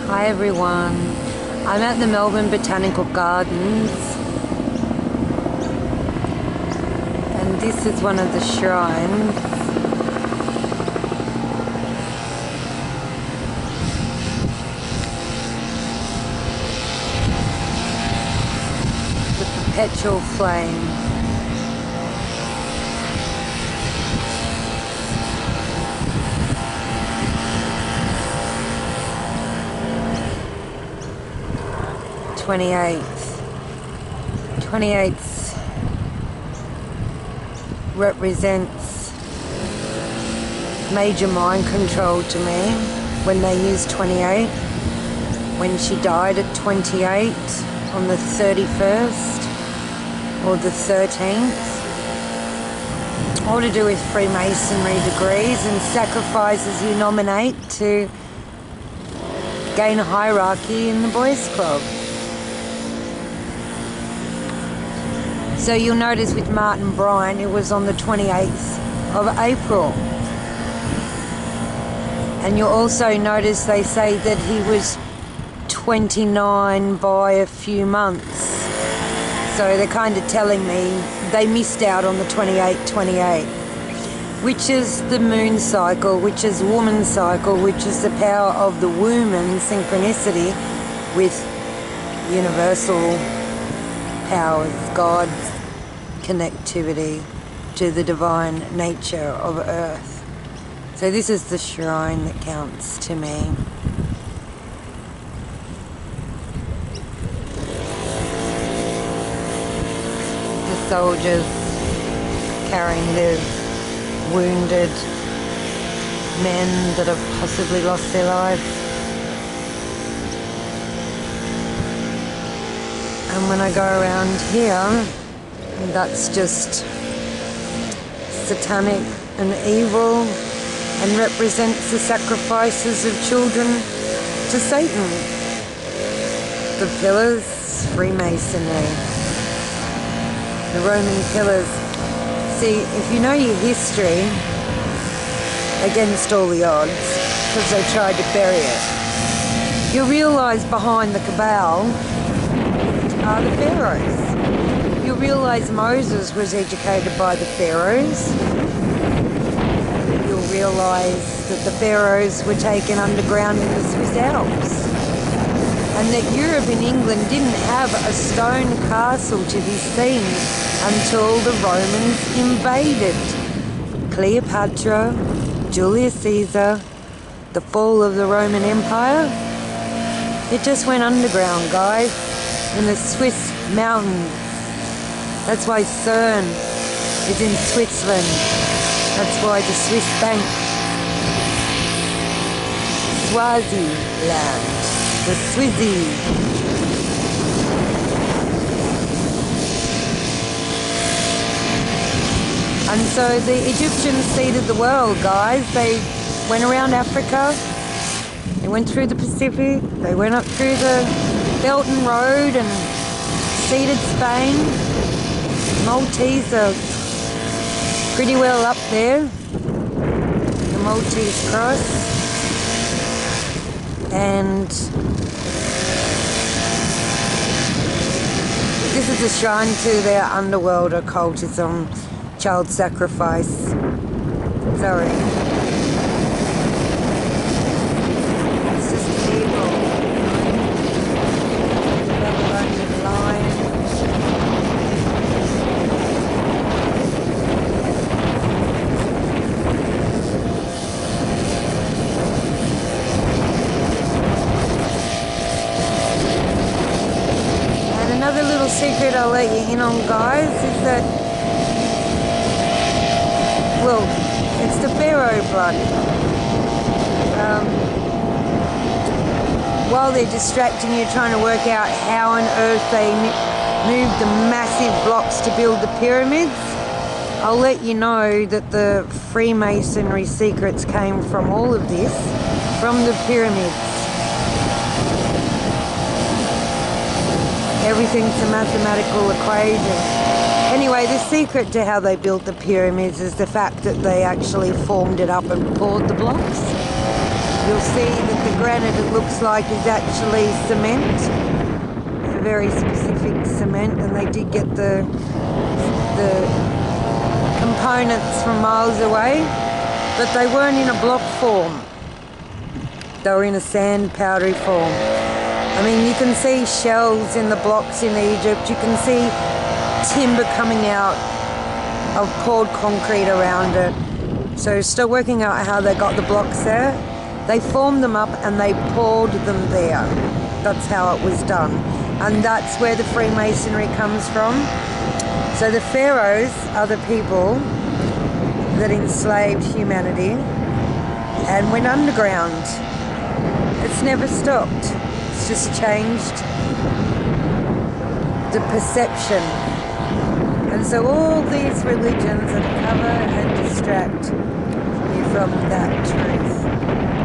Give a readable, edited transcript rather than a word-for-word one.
Hi everyone, I'm at the Melbourne Botanical Gardens and this is one of the shrines. The perpetual flame. Twenty-eighth represents major mind control to me when they use 28. When she died at 28 on the 31st or the 13th. All to do with Freemasonry degrees and sacrifices you nominate to gain a hierarchy in the boys' club. So you'll notice with Martin Bryant, it was on the 28th of April. And you'll also notice they say that he was 29 by a few months. So they're kind of telling me they missed out on the 28-28, which is the moon cycle, which is woman's cycle, which is the power of the womb and synchronicity with universal powers, God's connectivity to the divine nature of Earth. So this is the shrine that counts to me. The soldiers carrying their wounded men that have possibly lost their lives. And when I go around here, that's just satanic and evil and represents the sacrifices of children to Satan. The pillars, Freemasonry. The Roman pillars. See, if you know your history, against all the odds, because they tried to bury it, you'll realise behind the cabal are the pharaohs. You'll realise Moses was educated by the pharaohs. You'll realise that the pharaohs were taken underground in the Swiss Alps. And that Europe and England didn't have a stone castle to be seen until the Romans invaded. Cleopatra, Julius Caesar, the fall of the Roman Empire. It just went underground, guys, in the Swiss mountains. That's why CERN is in Switzerland. That's why the Swiss bank, Swaziland, the Swizzy. And so the Egyptians seeded the world, guys. They went around Africa, they went through the Pacific, they went up through the Belt and Road and seeded Spain. Maltese are pretty well up there, the Maltese cross, and this is a shrine to their underworld occultism, child sacrifice. Sorry. It's just evil. Babylonian line. Another little secret I'll let you in on, guys, is that, well, it's the pharaoh blood. While they're distracting you trying to work out how on earth they moved the massive blocks to build the pyramids, I'll let you know that the Freemasonry secrets came from all of this, from the pyramids. Everything's a mathematical equation. Anyway, the secret to how they built the pyramids is the fact that they actually formed it up and poured the blocks. you'll see that the granite, it looks like, is actually cement. It's a very specific cement, and they did get the components from miles away, but they weren't in a block form. They were in a sand powdery form. I mean, you can see shells in the blocks in Egypt. You can see timber coming out of poured concrete around it. So still working out how they got the blocks there. They formed them up and they poured them there. That's how it was done. And that's where the Freemasonry comes from. So the pharaohs are the people that enslaved humanity and went underground. It's never stopped. It's just changed the perception. And so all these religions that cover and distract you from that truth.